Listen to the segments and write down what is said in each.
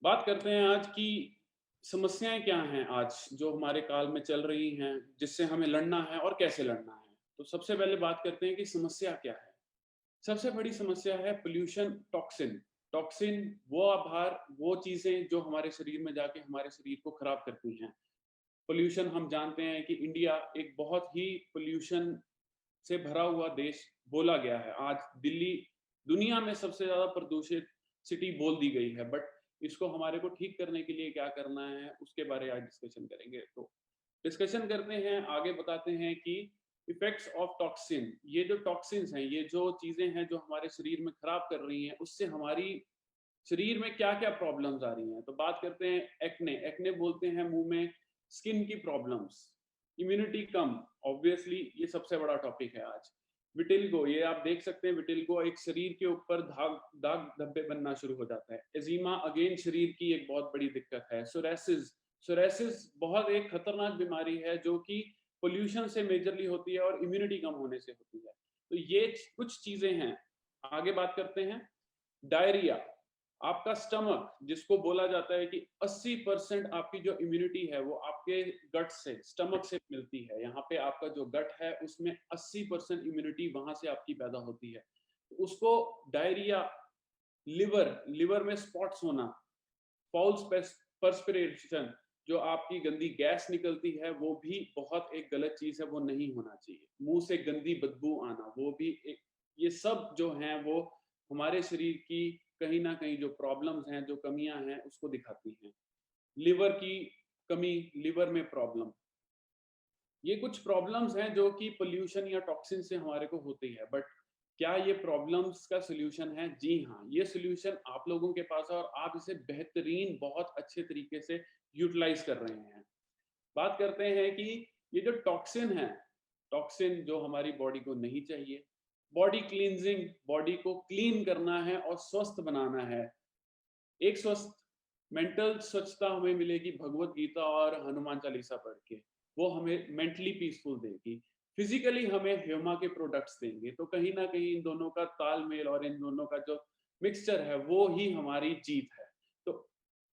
बात करते हैं आज की समस्याएं क्या हैं आज जो हमारे काल में चल रही हैं, जिससे हमें लड़ना है और कैसे लड़ना है। तो सबसे पहले बात करते हैं कि समस्या क्या है। सबसे बड़ी समस्या है पोल्यूशन, टॉक्सिन। टॉक्सिन वो आभार, वो चीजें जो हमारे शरीर में जाके हमारे शरीर को खराब करती हैं। पोल्यूशन, हम जानते हैं कि इंडिया एक बहुत ही पोल्यूशन से भरा हुआ देश बोला गया है। आज दिल्ली दुनिया में सबसे ज्यादा प्रदूषित सिटी बोल दी गई है, बट इसको हमारे को ठीक करने के लिए क्या करना है उसके बारे में आज डिस्कशन करेंगे। तो डिस्कशन करते हैं, आगे बताते हैं कि इफेक्ट्स ऑफ टॉक्सिन। ये जो टॉक्सिन्स हैं, ये जो चीजें हैं जो हमारे शरीर में खराब कर रही हैं, उससे हमारी शरीर में क्या क्या प्रॉब्लम्स आ रही हैं। तो बात करते हैं एक्ने। एक्ने बोलते हैं मुंह में स्किन की प्रॉब्लम्स। इम्यूनिटी कम, ऑब्वियसली ये सबसे बड़ा टॉपिक है आज। विटिल्गो, ये आप देख सकते हैं, विटिल्गो एक शरीर के ऊपर दाग दाग धब्बे बनना शुरू हो जाता है। एजीमा अगेन शरीर की एक बहुत बड़ी दिक्कत है। सोरेसिस, सोरेसिस बहुत एक खतरनाक बीमारी है जो कि पोल्यूशन से मेजरली होती है और इम्यूनिटी कम होने से होती है। तो ये कुछ चीजें हैं। आगे बात करते हैं, डायरिया। आपका स्टमक, जिसको बोला जाता है कि 80% आपकी जो इम्यूनिटी है वो आपके गट से, स्टमक से मिलती है। यहाँ पे आपका जो गट है उसमें 80% इम्यूनिटी वहां से आपकी पैदा होती है। तो उसको डायरिया, लिवर, लिवर में स्पॉट्स होना, फाउल पर्सपिरेशन, जो आपकी गंदी गैस निकलती है, वो भी बहुत एक गलत चीज है, वो नहीं होना चाहिए। मुंह से गंदी बदबू आना, वो भी एक, ये सब जो हैं वो हमारे शरीर की कहीं ना कहीं जो प्रॉब्लम्स हैं, जो कमियां हैं, उसको दिखाती हैं। लिवर की कमी, लिवर में प्रॉब्लम, ये कुछ प्रॉब्लम्स हैं जो कि पोल्यूशन या टॉक्सिन से हमारे को होती है। बट क्या ये प्रॉब्लम्स का सोल्यूशन है? जी हाँ, ये सोल्यूशन आप लोगों के पास है और आप इसे बेहतरीन, बहुत अच्छे तरीके से यूटिलाइज कर रहे हैं। बात करते हैं कि ये जो टॉक्सिन है, टॉक्सिन जो हमारी बॉडी को नहीं चाहिए। बॉडी क्लींजिंग, बॉडी को क्लीन करना है और स्वस्थ बनाना है। एक स्वस्थ मेंटल स्वच्छता हमें मिलेगी भगवत गीता और हनुमान चालीसा पढ़ के, वो हमें मेंटली पीसफुल देगी। फिजिकली हमें ह्यूमा के प्रोडक्ट्स देंगे। तो कहीं ना कहीं इन दोनों का तालमेल और इन दोनों का जो मिक्सचर है वो ही हमारी जीत है। तो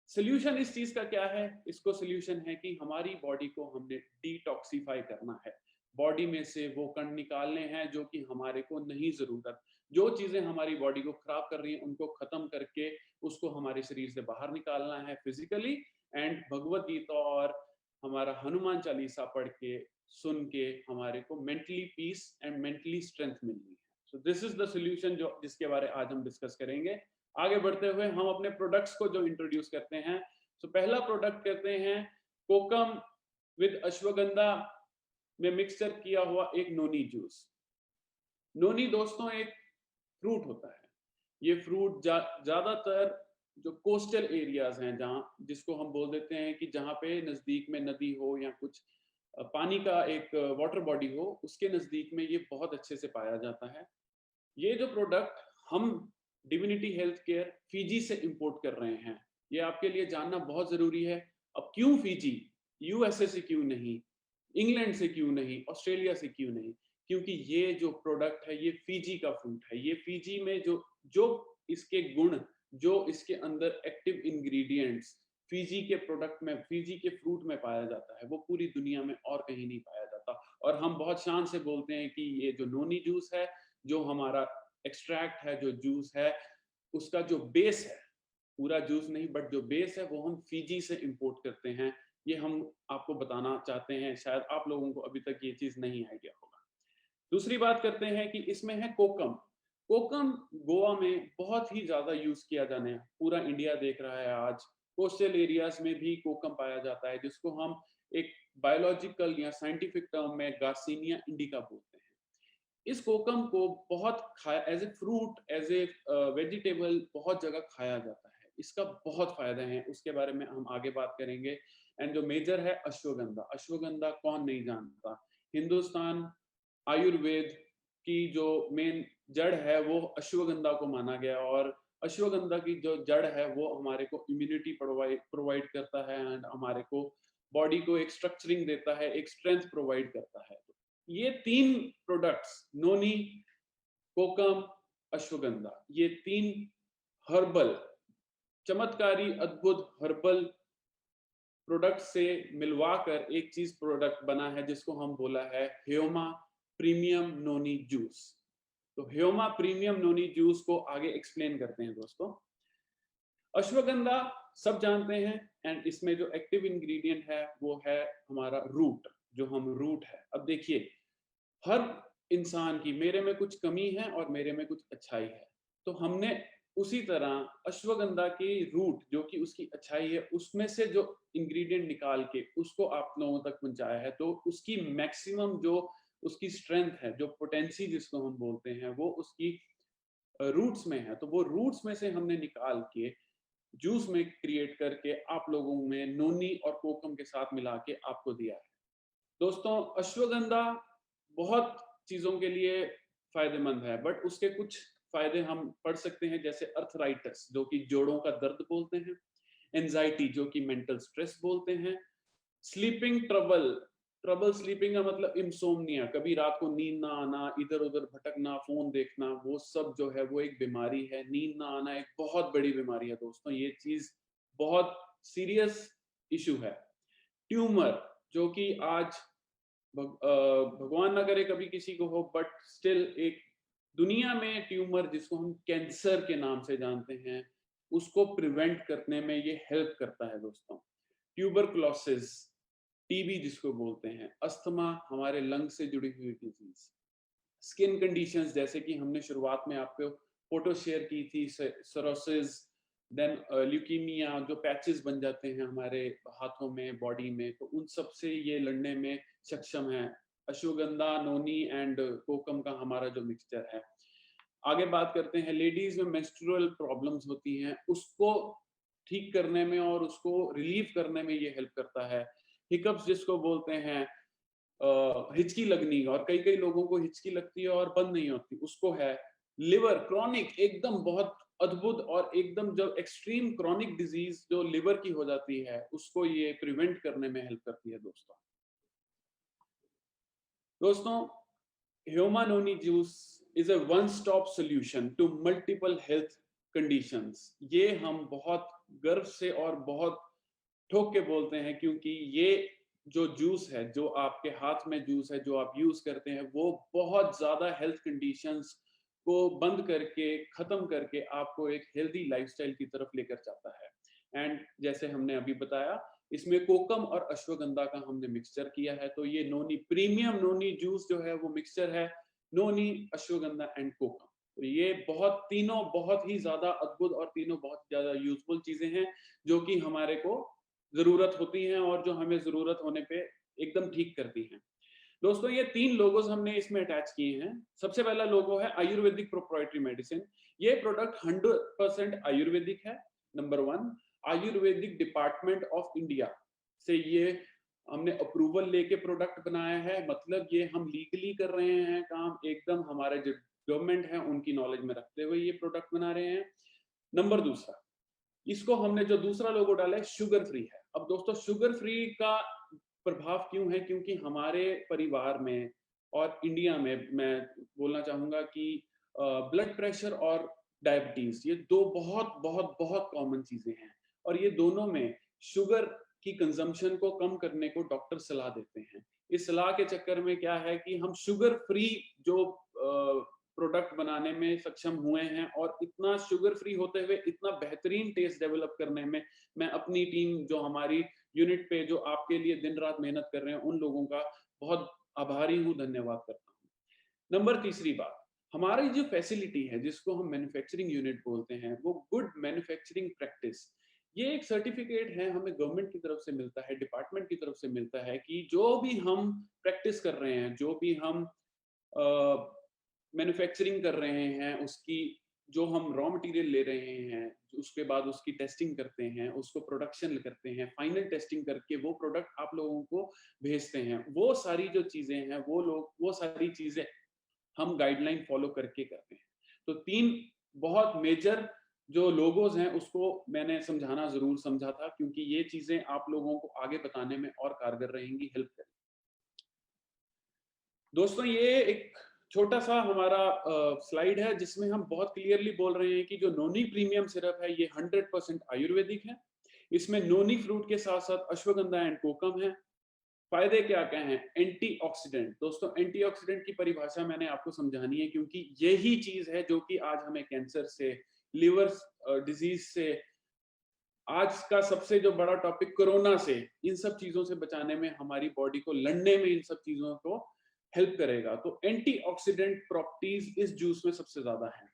सोल्यूशन इस चीज का क्या है? इसको सोल्यूशन है कि हमारी बॉडी को हमने डिटॉक्सिफाई करना है। बॉडी में से वो कण निकालने हैं जो कि हमारे को नहीं जरूरत। जो चीजें हमारी बॉडी को खराब कर रही हैं उनको खत्म करके उसको हमारे शरीर से बाहर निकालना है फिजिकली। एंड भगवत गीता और हमारा हनुमान चालीसा पढ़ के, सुन के, हमारे को mentally peace and mentally strength मिलनी है। So this is the solution जो जिसके बारे आज हम डिस्कस करेंगे। आगे बढ़ते हुए हम अपने प्रोडक्ट्स को जो इंट्रोड्यूस करते हैं। सो पहला प्रोडक्ट करते हैं कोकम विद अश्वगंधा में मिक्सचर किया हुआ एक नोनी जूस। नोनी दोस्तों एक फ्रूट होता है। ये फ्रूट ज्यादातर जो कोस्टल एरियाज हैं, जहाँ, जिसको हम बोल देते हैं कि जहाँ पे नजदीक में नदी हो या कुछ पानी का एक वाटर बॉडी हो, उसके नजदीक में ये बहुत अच्छे से पाया जाता है। ये जो प्रोडक्ट हम डिविनिटी हेल्थ केयर फीजी से इंपोर्ट कर रहे हैं, ये आपके लिए जानना बहुत जरूरी है। अब क्यों फीजी? यूएसए से क्यों नहीं, इंग्लैंड से क्यों नहीं, ऑस्ट्रेलिया से क्यों नहीं? क्योंकि ये जो प्रोडक्ट है ये फीजी का फ्रूट है। ये फीजी में जो जो इसके गुण, जो इसके अंदर एक्टिव इंग्रेडिएंट्स फीजी के प्रोडक्ट में, फीजी के फ्रूट में पाया जाता है, वो पूरी दुनिया में और कहीं नहीं पाया जाता। और हम बहुत शान से बोलते हैं कि ये जो नोनी जूस है, जो हमारा एक्सट्रैक्ट है, जो जूस है, उसका जो बेस है, पूरा जूस नहीं बट जो बेस है वो हम फीजी से इंपोर्ट करते हैं। ये हम आपको बताना चाहते हैं, शायद आप लोगों को अभी तक ये चीज नहीं आइडिया होगा। दूसरी बात करते हैं कि इसमें है कोकम। कोकम गोवा में बहुत ही ज्यादा यूज किया जाने, पूरा इंडिया देख रहा है आज। कोस्टल एरियाज में भी कोकम पाया जाता है, जिसको हम एक बायोलॉजिकल या साइंटिफिक टर्म में गार्सिनिया इंडिका बोलते हैं। इस कोकम को बहुत खाया, as a fruit, as a vegetable, बहुत जगह खाया जाता है। इसका बहुत फायदे हैं, उसके बारे में हम आगे बात करेंगे। एंड जो मेजर है अश्वगंधा। अश्वगंधा कौन नहीं जानता? हिंदुस्तान आयुर्वेद की जो मेन जड़ है वो अश्वगंधा को माना गया, और अश्वगंधा की जो जड़ है वो हमारे को इम्यूनिटी प्रोवाइड करता है एंड हमारे को बॉडी को एक स्ट्रक्चरिंग देता है, एक स्ट्रेंथ प्रोवाइड करता है। तो ये तीन प्रोडक्ट्स, नोनी, कोकम, अश्वगंधा, ये तीन हर्बल चमत्कारी अद्भुत हर्बल प्रोडक्ट से मिलवाकर एक चीज प्रोडक्ट बना है जिसको हम बोला है ह्योमा प्रीमियम नोनी जूस। तो ह्योमा प्रीमियम नोनी जूस को आगे एक्सप्लेन करते हैं दोस्तों। अश्वगंधा सब जानते हैं, एंड इसमें जो एक्टिव इंग्रेडिएंट है वो है हमारा रूट, जो हम रूट है। अब देखिए, हर इंसान की मेरे में कुछ कमी है और मेरे में कुछ अच्छाई है, तो हमने उसी तरह अश्वगंधा की रूट जो कि उसकी अच्छाई है उसमें से जो इंग्रेडिएंट निकाल के उसको आप लोगों तक पहुंचाया है। तो उसकी मैक्सिमम जो उसकी स्ट्रेंथ है, जो पोटेंसी जिसको हम बोलते हैं, वो उसकी रूट्स में है। तो वो रूट्स में से हमने निकाल के जूस में क्रिएट करके आप लोगों में नोनी और कोकम के साथ मिला के आपको दिया है। दोस्तों, अश्वगंधा बहुत चीजों के लिए फायदेमंद है, बट उसके कुछ फायदे हम पढ़ सकते हैं, जैसे अर्थराइटिस जो कि जोड़ों का दर्द बोलते हैं, एंजाइटी जो कि मेंटल स्ट्रेस बोलते हैं, स्लीपिंग ट्रबल, ट्रबल स्लीपिंग का मतलब इंसोम्निया, कभी रात को नींद ना आना, इधर उधर भटकना, फोन देखना, वो सब जो है वो एक बीमारी है। नींद ना आना एक बहुत बड़ी बीमारी है दोस्तों, ये चीज बहुत सीरियस इशू है। ट्यूमर जो कि आज भगवान ना करे कभी किसी को हो, बट स्टिल एक दुनिया में ट्यूमर जिसको हम कैंसर के नाम से जानते हैं, उसको प्रिवेंट करने में ये हेल्प करता है दोस्तों। ट्यूबरकुलोसिस, टीबी जिसको बोलते हैं, अस्थमा, हमारे लंग से जुड़ी हुई डिजीज, स्किन कंडीशंस जैसे कि हमने शुरुआत में आपको फोटो शेयर की थी, सरोसिस, देन ल्यूकीमिया, जो पैचेस बन जाते हैं हमारे हाथों में, बॉडी में, तो उन सब से ये लड़ने में सक्षम है अश्वगंधा, नोनी एंड कोकम का हमारा जो मिक्सचर है। आगे बात करते हैं, लेडीज में मेंस्ट्रुअल प्रॉब्लम्स होती हैं, उसको ठीक करने में और उसको रिलीव करने में ये हेल्प करता है। हिकअप्स जिसको बोलते हैं, हिचकी लगनी, और कई कई लोगों को हिचकी लगती है और बंद नहीं होती, उसको है। लिवर क्रॉनिक, एकदम बहुत अद्भुत और एकदम जब एक्सट्रीम क्रॉनिक डिजीज जो लिवर की हो जाती है, उसको ये प्रिवेंट करने में हेल्प करती है दोस्तों। दोस्तों, Hyoma noni juice is a one stop solution to multiple health conditions. ये हम बहुत गर्व से और बहुत ठोक के बोलते हैं, क्योंकि ये जो जूस है, जो आपके हाथ में जूस है, जो आप यूज करते हैं, वो बहुत ज्यादा हेल्थ कंडीशंस को बंद करके, खत्म करके आपको एक हेल्दी लाइफस्टाइल की तरफ लेकर जाता है। एंड जैसे हमने अभी बताया, इसमें कोकम और अश्वगंधा का हमने मिक्सचर किया है। तो ये नोनी प्रीमियम नोनी जूस जो है वो मिक्सचर है नोनी, अश्वगंधा एंड कोकम। तो ये बहुत, तीनों बहुत ही ज्यादा अद्भुत और तीनों बहुत ज्यादा यूजफुल चीजें हैं जो कि हमारे को जरूरत होती हैं और जो हमें जरूरत होने पे एकदम ठीक करती हैं। दोस्तों, ये 3 लोगोस हमने इसमें अटैच किए हैं। सबसे पहला लोगो है आयुर्वेदिक प्रोप्राइटरी मेडिसिन। ये प्रोडक्ट 100% आयुर्वेदिक है। Number 1, Ayurvedic department of India से ये हमने अप्रूवल लेके प्रोडक्ट बनाया है, मतलब ये हम लीगली कर रहे हैं काम, एकदम हमारे जो गवर्नमेंट है उनकी नॉलेज में रखते हुए ये प्रोडक्ट बना रहे हैं। नंबर दूसरा, इसको हमने जो दूसरा लोगो डाला है, शुगर फ्री है। अब दोस्तों, शुगर फ्री का प्रभाव क्यों है? क्योंकि हमारे परिवार में और इंडिया में मैं बोलना चाहूंगा कि ब्लड प्रेशर और डायबिटीज, ये दो बहुत बहुत बहुत कॉमन चीजें हैं, और ये दोनों में शुगर की कंजम्पशन को कम करने को डॉक्टर सलाह देते हैं। इस सलाह के चक्कर में क्या है कि हम शुगर फ्री जो प्रोडक्ट बनाने में सक्षम हुए हैं, और इतना शुगर फ्री होते हुए इतना बेहतरीन टेस्ट डेवलप करने में मैं अपनी टीम, जो हमारी यूनिट पे जो आपके लिए दिन रात मेहनत कर रहे हैं, उन लोगों का बहुत आभारी हूँ, धन्यवाद करता हूँ। नंबर तीसरी बात, हमारी जो फैसिलिटी है जिसको हम मैन्युफैक्चरिंग यूनिट बोलते हैं, वो गुड मैन्युफैक्चरिंग प्रैक्टिस, ये एक सर्टिफिकेट है, हमें गवर्नमेंट की तरफ से मिलता है, डिपार्टमेंट की तरफ से मिलता है कि जो भी हम प्रैक्टिस कर रहे हैं, जो भी हम मैन्युफैक्चरिंग कर रहे हैं, उसकी जो हम रॉ मटेरियल ले रहे हैं, उसके बाद उसकी टेस्टिंग करते हैं, उसको प्रोडक्शन करते हैं, फाइनल टेस्टिंग करके वो प्रोडक्ट आप लोगों को भेजते हैं, वो सारी जो चीजें हैं, वो सारी चीजें हम गाइडलाइन फॉलो करके करते हैं। तो 3 बहुत मेजर जो लोगोज हैं उसको मैंने समझाना जरूर समझा था, क्योंकि ये चीजें आप लोगों को आगे बताने में और कारगर रहेंगी, हेल्प करेंगी। दोस्तों, ये एक छोटा सा हमारा स्लाइड है जिसमें हम बहुत क्लियरली बोल रहे हैं कि जो नोनी प्रीमियम सिरप है ये 100% आयुर्वेदिक है। इसमें नोनी फ्रूट के साथ साथ अश्वगंधा एंड कोकम है। फायदे क्या क्या हैं? एंटीऑक्सीडेंट। दोस्तों, एंटीऑक्सीडेंट की परिभाषा मैंने आपको समझानी है, क्योंकि यही चीज है जो कि आज हमें कैंसर से, लिवर डिजीज से, आज का सबसे जो बड़ा टॉपिक कोरोना से, इन सब चीजों से बचाने में, हमारी बॉडी को लड़ने में इन सब चीजों को हेल्प करेगा। तो एंटीऑक्सीडेंट प्रॉपर्टीज इस जूस में सबसे ज्यादा है।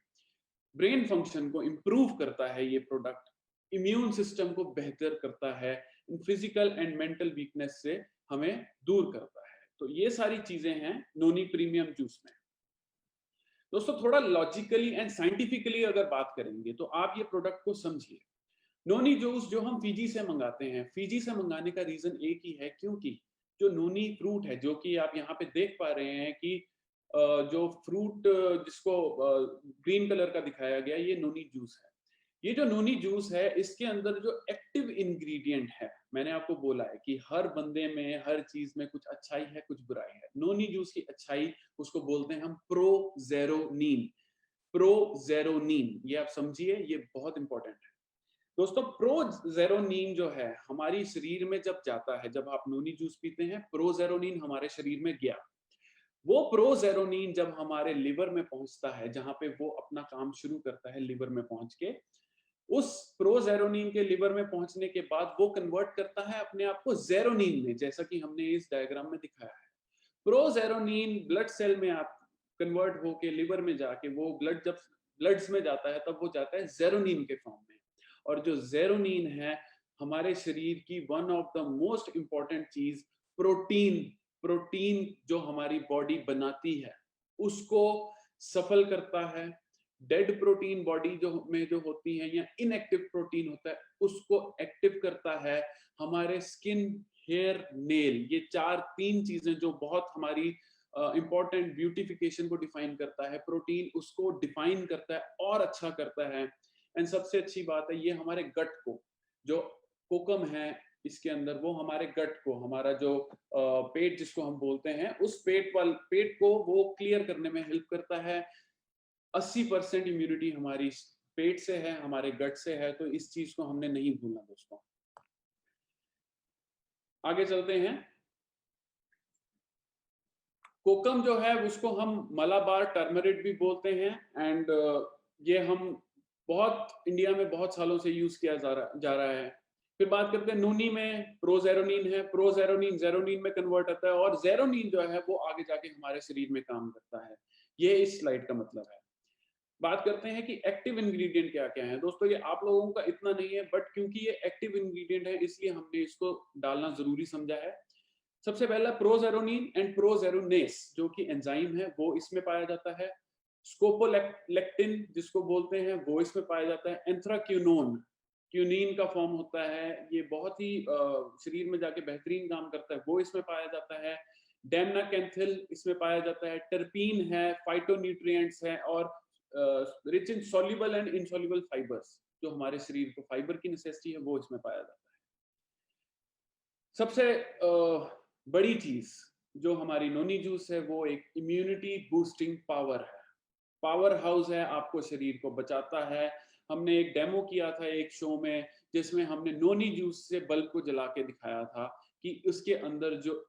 ब्रेन फंक्शन को इंप्रूव करता है ये प्रोडक्ट, इम्यून सिस्टम को बेहतर करता है, फिजिकल एंड मेंटल वीकनेस से हमें दूर करता है। तो ये सारी चीजें हैं नोनी प्रीमियम जूस में। दोस्तों, थोड़ा लॉजिकली एंड साइंटिफिकली अगर बात करेंगे तो आप ये प्रोडक्ट को समझिए। नोनी जूस जो हम फिजी से मंगाते हैं, फिजी से मंगाने का रीजन एक ही है, क्योंकि जो नोनी फ्रूट है, जो कि आप यहाँ पे देख पा रहे हैं कि जो फ्रूट जिसको ग्रीन कलर का दिखाया गया, ये नोनी जूस है। ये जो नोनी जूस है, इसके अंदर जो एक्टिव इंग्रेडिएंट है, मैंने आपको बोला है कि हर बंदे में, हर चीज में कुछ अच्छाई है, कुछ बुराई है। नोनी जूस की अच्छाई, उसको बोलते हैं हम प्रोजेरोनीन। प्रोजेरोनीन, ये आप समझिए, ये बहुत इंपॉर्टेंट है। दोस्तों, प्रोजेरोनीन जो है हमारी शरीर में जब जाता है, जब आप नोनी जूस पीते हैं, प्रोजेरोनीन हमारे शरीर में गया। वो प्रोजेरोनीन जब हमारे लिवर में पहुंचता है, जहां पे वो अपना काम शुरू करता है लिवर में पहुंच के, उस प्रोजेरोनीन के लिवर में पहुंचने के बाद वो कन्वर्ट करता है अपने आप को जेरोनीन में, जैसा कि हमने इस डायग्राम में दिखाया है। प्रोजेरोनीन ब्लड सेल में आप कन्वर्ट होके लिवर में जाके, वो ब्लड जब ब्लड्स में जाता है तब वो जाता है जेरोनीन के फॉर्म में। और जो जेरोनीन है, हमारे शरीर की one of the most important चीज, प्रोटीन। प्रोटीन जो हमारी बॉडी बनाती है, उसको सफल करता है। डेड प्रोटीन बॉडी जो होती है, या इनएक्टिव प्रोटीन होता है, उसको एक्टिव करता है। हमारे स्किन, हेयर, नेल, ये तीन चीजें जो बहुत हमारी इंपॉर्टेंट ब्यूटिफिकेशन को डिफाइन करता है, प्रोटीन उसको डिफाइन करता है और अच्छा करता है। एंड सबसे अच्छी बात है, ये हमारे गट को, जो कोकम है इसके अंदर, वो हमारे गट को, हमारा जो पेट जिसको हम बोलते हैं, उस पेट को वो क्लियर करने में हेल्प करता है। 80% इम्यूनिटी हमारी पेट से है, हमारे गट से है, तो इस चीज को हमने नहीं भूलना दोस्तों। आगे चलते हैं। कोकम जो है उसको हम मलाबार टर्मरिक भी बोलते हैं। एंड ये हम इंडिया में बहुत सालों से यूज किया जा रहा है। फिर बात करते हैं नोनी में, प्रोजेरोनीन है। प्रोजेरोनीन जेरोनीन में कन्वर्ट होता है, और जेरोनीन जो है वो आगे जाके हमारे शरीर में काम करता है। ये इस स्लाइड का मतलब है। बात करते हैं कि एक्टिव इंग्रेडिएंट क्या क्या है। दोस्तों, ये आप लोगों का इतना नहीं है, बट क्योंकि ये एक्टिव इंग्रेडिएंट है, इसलिए हमने इसको डालना जरूरी समझा है। सबसे पहला प्रोजेरोनीन एंड प्रोजेरोनेस, जो कि एंजाइम है, वो इसमें पाया जाता है। स्कोपोलेक्टिन जिसको बोलते हैं, वो इसमें पाया जाता है। एंथ्राक्यूनोन, क्यूनिन का फॉर्म होता है, ये बहुत ही शरीर में जाके बेहतरीन काम करता है, वो इसमें पाया जाता है। डेमनाकेंथिल इसमें पाया जाता है। टर्पीन है, फाइटोन्यूट्रिएंट्स है, और rich in soluble and insoluble fibres, जो हमारे शरीर को फाइबर की नेसेसिटी है, वो इसमें पाया जाता है। सबसे बड़ी चीज जो हमारी नोनी जूस है, वो एक इम्यूनिटी बूस्टिंग पावर है, पावर हाउस है, आपको शरीर को बचाता है। हमने एक डेमो किया था एक शो में, जिसमें हमने नोनी जूस से बल्ब को जला के दिखाया था कि उसके अंदर जो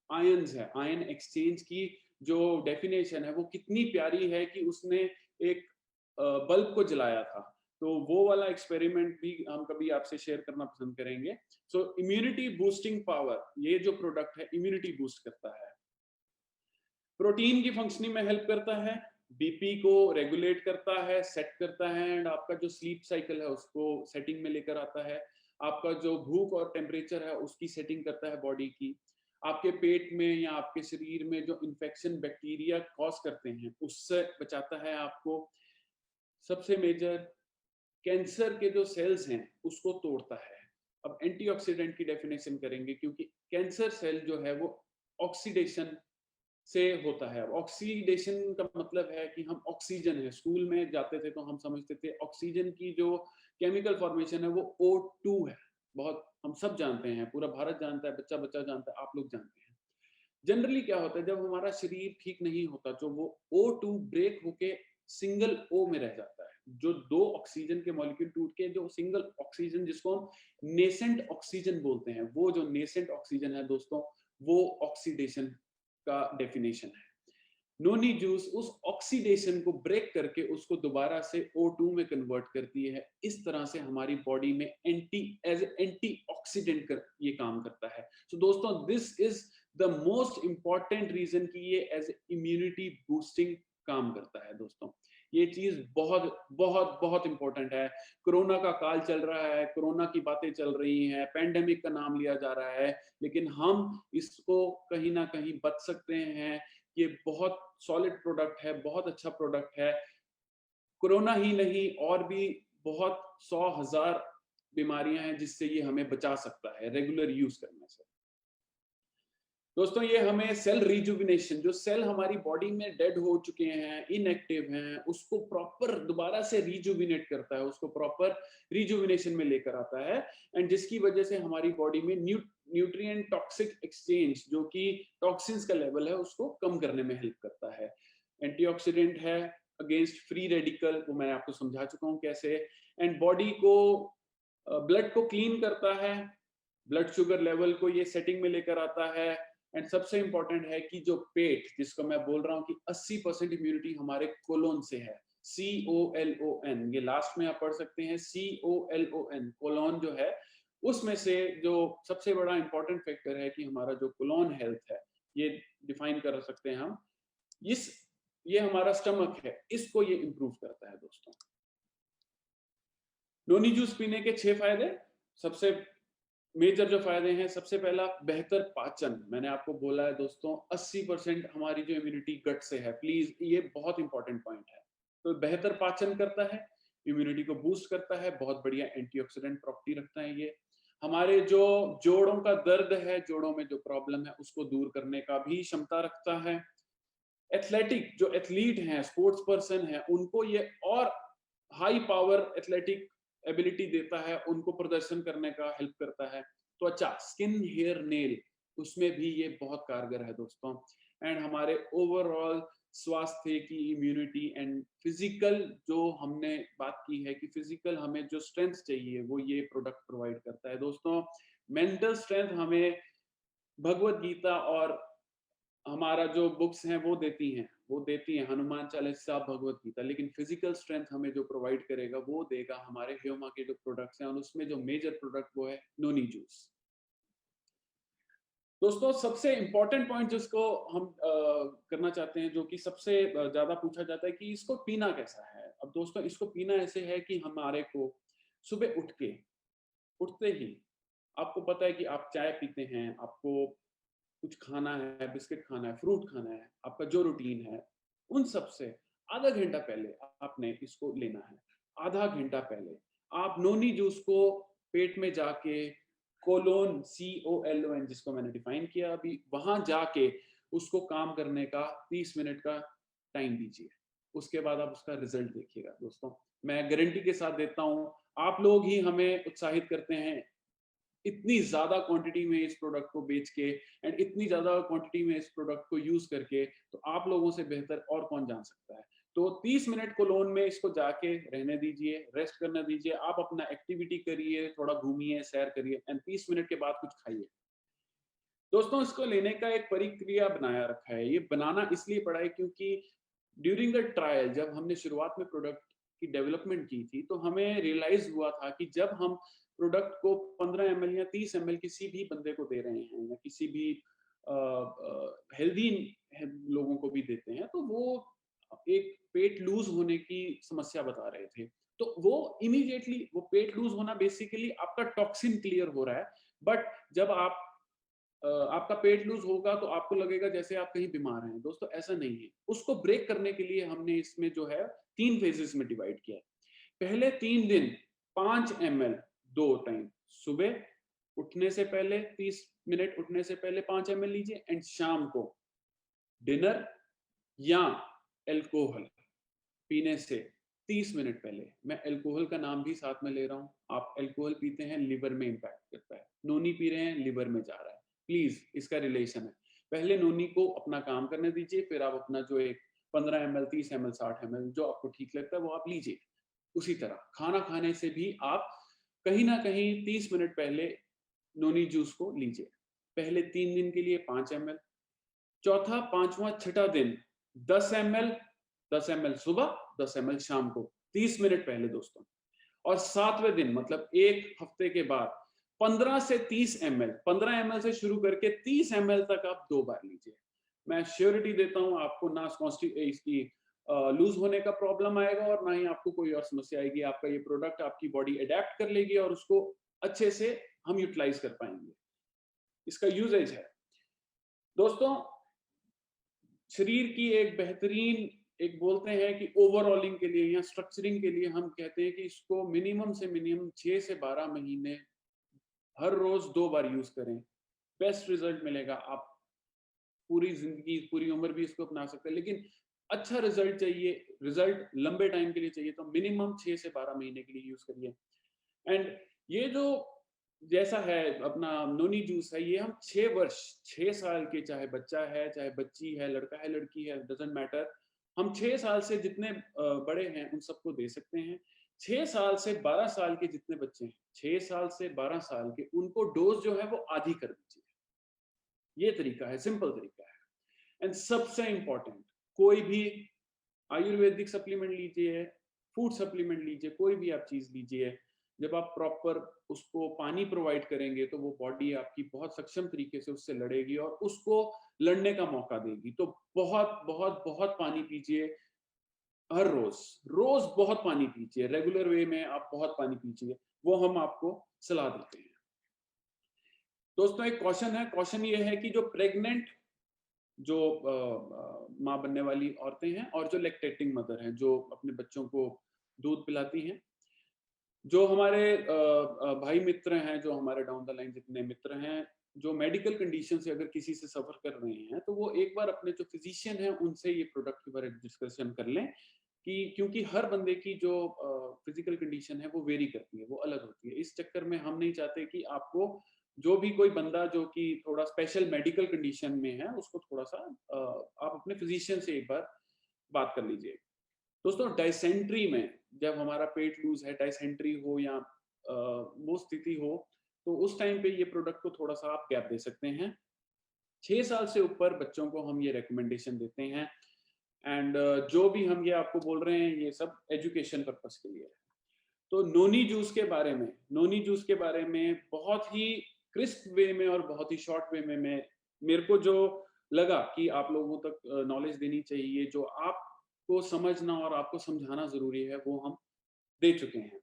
आयंस है, आयन एक्सचेंज की जो डेफिनेशन है, वो कितनी प्यारी है कि उसने एक बल्ब को जलाया था। तो वो वाला एक्सपेरिमेंट भी हम कभी आपसे शेयर करना पसंद करेंगे। सो इम्यूनिटी बूस्टिंग पावर, ये जो प्रोडक्ट है इम्यूनिटी बूस्ट करता है। प्रोटीन की फंक्शनिंग में हेल्प करता है, बीपी को रेगुलेट करता है, सेट करता है, एंड आपका जो स्लीप साइकिल है उसको सेटिंग में लेकर आता है। आपका जो भूख और टेम्परेचर है उसकी सेटिंग करता है बॉडी की। आपके पेट में या आपके शरीर में जो इन्फेक्शन बैक्टीरिया कॉज करते हैं, उससे बचाता है आपको। सबसे मेजर, कैंसर के जो सेल्स हैं उसको तोड़ता है। अब एंटीऑक्सीडेंट की डेफिनेशन करेंगे, क्योंकि कैंसर सेल जो है वो ऑक्सीडेशन से होता है। ऑक्सीडेशन का मतलब है कि हम ऑक्सीजन है, स्कूल में जाते थे तो हम समझते थे ऑक्सीजन की जो केमिकल फॉर्मेशन है वो O2 है। बहुत हम सब जानते हैं, पूरा भारत जानता है, बच्चा बच्चा जानता है, आप लोग जानते हैं। जनरली क्या होता है, जब हमारा शरीर ठीक नहीं होता, जो वो O2 ब्रेक होके सिंगल O में रह जाता है, जो 2 ऑक्सीजन के मॉलिक्यूल टूट के जो सिंगल ऑक्सीजन, जिसको हम नेसेंट ऑक्सीजन बोलते हैं, वो जो नेसेंट ऑक्सीजन है दोस्तों, वो ऑक्सीडेशन का डेफिनेशन है। नोनी जूस उस ऑक्सीडेशन को ब्रेक करके उसको दोबारा से O2 में कन्वर्ट करती है। इस तरह से हमारी बॉडी में एंटीऑक्सीडेंट कर ये काम करता है। सो दोस्तों, this is the most important reason कि ये एज इम्यूनिटी बूस्टिंग काम करता है दोस्तों। ये चीज बहुत बहुत बहुत इंपॉर्टेंट है। कोरोना का काल चल रहा है, कोरोना की बातें चल रही हैं, पैंडेमिक का नाम लिया जा रहा है, लेकिन हम इसको कहीं ना कहीं बच सकते हैं। ये बहुत सॉलिड प्रोडक्ट है, बहुत अच्छा प्रोडक्ट है। कोरोना ही नहीं, और भी बहुत 100,000 बीमारियां हैं जिससे ये हमें बचा सकता है रेगुलर यूज करने से। दोस्तों, ये हमें सेल रिजुविनेशन, जो सेल हमारी बॉडी में डेड हो चुके हैं, इनएक्टिव हैं, उसको प्रॉपर दोबारा से रिजुविनेट करता है, उसको प्रॉपर रिजुविनेशन में लेकर आता है, एंड जिसकी वजह से हमारी बॉडी में न्यूट्रिएंट टॉक्सिक एक्सचेंज, जो कि टॉक्सिन्स का लेवल है, उसको कम करने में हेल्प करता है। एंटीऑक्सीडेंट है अगेंस्ट फ्री रेडिकल, वो मैं आपको समझा चुका हूँ कैसे। एंड बॉडी को ब्लड को क्लीन करता है, ब्लड शुगर लेवल को ये सेटिंग में लेकर आता है। एंड सबसे इंपॉर्टेंट है कि जो पेट, जिसको मैं बोल रहा हूँ कि 80% इम्यूनिटी हमारे कोलोन से है, COLON, ये लास्ट में आप पढ़ सकते हैं, COLON, कोलोन जो है, उसमें से जो सबसे बड़ा इंपॉर्टेंट फैक्टर है कि हमारा जो कोलोन हेल्थ है, ये डिफाइन कर सकते हैं हम, इस ये हमारा स्टमक है, इसको ये इंप्रूव करता है दोस्तों। नोनी जूस पीने के 6 फायदे। सबसे मेजर जो फायदे हैं, सबसे पहला बेहतर पाचन। मैंने आपको बोला है दोस्तों, 80% हमारी जो इम्यूनिटी गट से है, प्लीज ये बहुत इंपॉर्टेंट पॉइंट है। तो बेहतर पाचन करता है, इम्यूनिटी को बूस्ट करता है, बहुत बढ़िया एंटीऑक्सीडेंट प्रॉपर्टी रखता है ये। हमारे जो जोड़ों का दर्द है, जोड़ों में जो प्रॉब्लम है, उसको दूर करने का भी क्षमता रखता है। एथलेटिक, जो एथलीट हैं, स्पोर्ट्स पर्सन है, उनको ये और हाई पावर एथलेटिक एबिलिटी देता है, उनको प्रदर्शन करने का हेल्प करता है। त्वचा, स्किन, हेयर, नेल, उसमें भी ये बहुत कारगर है दोस्तों। एंड हमारे ओवरऑल स्वास्थ्य की, इम्यूनिटी एंड फिजिकल, जो हमने बात की है कि फिजिकल हमें जो स्ट्रेंथ चाहिए, वो ये प्रोडक्ट प्रोवाइड करता है दोस्तों। मेंटल स्ट्रेंथ हमें भगवत गीता और हमारा जो बुक्स हैं वो देती हैं हनुमान चालीसा, भगवत गीता, लेकिन फिजिकल स्ट्रेंथ हमें जो प्रोवाइड करेगा वो देगा हमारे ह्यूमा के जो प्रोडक्ट्स हैं, और उसमें जो मेजर प्रोडक्ट वो है नोनी जूस। दोस्तों, सबसे इंपॉर्टेंट पॉइंट जिसको हम करना चाहते हैं, जो कि सबसे ज्यादा पूछा जाता है कि इसको पीना कैसा है। अब दोस्तों, इसको पीना ऐसे है कि हमारे को सुबह उठते ही, आपको पता है कि आप चाय पीते हैं, आपको कुछ खाना है, बिस्किट खाना है, फ्रूट खाना है, आपका जो रूटीन है, उन सब से आधा घंटा पहले आपने इसको लेना है। आधा घंटा पहले आप नोनी जूस को पेट में जाके, कोलोन, COLON, जिसको मैंने डिफाइन किया अभी, वहां जाके उसको काम करने का 30 मिनट का टाइम दीजिए। उसके बाद आप उसका रिजल्ट देखिएगा दोस्तों। मैं गारंटी के साथ देता हूं, आप लोग ही हमें उत्साहित करते हैं इतनी ज्यादा क्वांटिटी में इस प्रोडक्ट को बेच के, एंड इतनी ज्यादा क्वांटिटी में इस प्रोडक्ट को यूज करके। तो आप लोगों से बेहतर और कौन जान सकता है। तो 30 मिनट कोलोन में इसको जाके रहने दीजिए, रेस्ट करने दीजिए, आप अपना एक्टिविटी करिए, थोड़ा घूमिए, सैर करिए, एंड 30 मिनट के बाद कुछ खाइए। दोस्तों, इसको लेने का एक प्रक्रिया बनाया रखा है। ये बनाना इसलिए पड़ा है क्योंकि ड्यूरिंग द ट्रायल, जब हमने शुरुआत में प्रोडक्ट की डेवलपमेंट की थी, तो हमें रियलाइज हुआ था कि जब हम प्रोडक्ट को 15 ml या 30 ml किसी भी बंदे को दे रहे हैं, या किसी भी हेल्दी लोगों को भी देते हैं, तो वो एक पेट लूज होने की समस्या बता रहे थे। तो वो इमीडिएटली, वो पेट लूज होना बेसिकली आपका टॉक्सिन क्लियर हो रहा है। बट जब आपका पेट लूज होगा तो आपको लगेगा जैसे आप कहीं बीमार हैं। दोस्तों, ऐसा नहीं है। उसको ब्रेक करने के लिए हमने इसमें जो है 3 फेजेस में डिवाइड किया है। पहले 3 दिन 5 ml 2 टाइम, सुबह उठने से पहले 30 मिनट, उठने से पहले 5 ml लीजिए, एंड शाम को डिनर या अल्कोहल पीने से 30 मिनट पहले। मैं अल्कोहल का नाम भी साथ में ले रहा हूं। आप अल्कोहल पीते हैं, लिवर में इंपैक्ट करता है। नोनी पी रहे हैं, लिवर में जा रहा है। प्लीज, इसका रिलेशन है। पहले नोनी को अपना काम करने दीजिए, फिर आप अपना जो एक 15 ml, 30 ml, 60 ml जो आपको ठीक लगता है वो आप लीजिए। उसी तरह खाना खाने से भी आप कहीं न कहीं 30 मिनट पहले नोनी जूस को लीजिए। पहले 3 दिन के लिए 5 ml, चौथा, 5वां, छठा दिन 10 ml, 10 ml सुबह, 10 ml शाम को, 30 मिनट पहले दोस्तों। और 7वें दिन मतलब 1 हफ्ते के बाद 15 से 30 ml, 15 ml से शुरू करके 30 ml तक आप 2 बार लीजिए। मैं श्योरिटी देता हूँ आपको ना इसकी लूज़ होने का प्रॉब्लम आएगा और ना ही आपको कोई और समस्या आएगी। आपका ये प्रोडक्ट आपकी बॉडी अडैप्ट कर लेगी और उसको अच्छे से हम यूटिलाइज़ कर पाएँगे। इसका यूसेज है। दोस्तों, शरीर की एक बेहतरीन एक बोलते हैं कि ओवरऑलिंग के लिए या स्ट्रक्चरिंग के लिए हम कहते हैं कि इसको मिनिमम से मिनिमम 6 से 12 महीने हर रोज 2 बार यूज करें। बेस्ट रिजल्ट मिलेगा। आप पूरी जिंदगी, पूरी उम्र भी इसको अपना सकते हैं, लेकिन अच्छा रिजल्ट चाहिए, रिजल्ट लंबे टाइम के लिए चाहिए तो मिनिमम 6 से 12 महीने के लिए यूज करिए। एंड ये जो जैसा है अपना नोनी जूस है, ये हम 6 वर्ष, 6 साल के, चाहे बच्चा है, चाहे बच्ची है, लड़का है, लड़की है, डज़न्ट मैटर, हम 6 साल से जितने बड़े हैं उन सबको दे सकते हैं। 6 साल से 12 साल के जितने बच्चे हैं, 6 साल से 12 साल के, उनको डोज़ जो है वो आधी कर दीजिए। ये तरीका है, सिंपल तरीका है। एंड सबसे इम्पोर्टेंट, कोई भी आयुर्वेदिक सप्लीमेंट लीजिए, फूड सप्लीमेंट लीजिए, कोई भी आप चीज़ लीजिए, जब आप प्रॉपर उसको पानी प्रोवाइड करेंगे तो वो बॉडी आपकी बहुत सक्षम तरीके से उससे लड़ेगी और उसको लड़ने का मौका देगी। तो बहुत, बहुत, बहुत पानी पीजिए हर रोज़, रोज़ बहुत पानी पीजिए, रेगुलर वे में आप बहुत पानी पीजिए, वो हम आपको सलाह देते हैं। दोस्तों, एक कॉशन है, कॉशन ये है कि जो प्रेग्नेंट जो माँ बनने वाली औरतें हैं और जो लैक्टेटिंग मदर हैं, जो अपने बच्चों को दूध पिलाती हैं, जो हमारे भाई मित्र हैं, जो हमारे डाउन द लाइन जितने मित्र हैं, जो मेडिकल कंडीशन से अगर किसी से सफ़र कर रहे हैं, तो वो एक बार अपने जो फिज़िशियन हैं, उनसे ये प्रोडक्ट के बारे में डिस्कशन कर लें कि क्योंकि हर बंदे की जो फिज़िकल कंडीशन है, वो वेरी करती है, वो अलग होती है। इस चक्कर में हम नहीं चाहते कि आपको जो भी कोई बंदा जो कि थोड़ा स्पेशल मेडिकल कंडीशन में है, उसको थोड़ा-सा आप अपने फिज़िशियन से एक बार बात कर लीजिए। दोस्तों, डाइसेंट्री में जब हमारा पेट लूज़ है, डाइसेंट्री हो या वो स्थिति हो, तो उस टाइम पे ये प्रोडक्ट को थोड़ा-सा आप गैप दे सकते हैं। 6 साल से ऊपर बच्चों को हम ये रिकमेंडेशन देते हैं। एंड जो भी हम ये आपको बोल रहे हैं, ये सब एजुकेशन पर्पस के लिए है। तो नोनी जूस के बारे में बहुत ही क्रिस्प वे में और बहुत ही शॉर्ट वे में मेरे को जो लगा कि आप लोगों तक नॉलेज देनी चाहिए, जो आपको समझना और आपको समझाना ज़रूरी है, वो हम दे चुके हैं।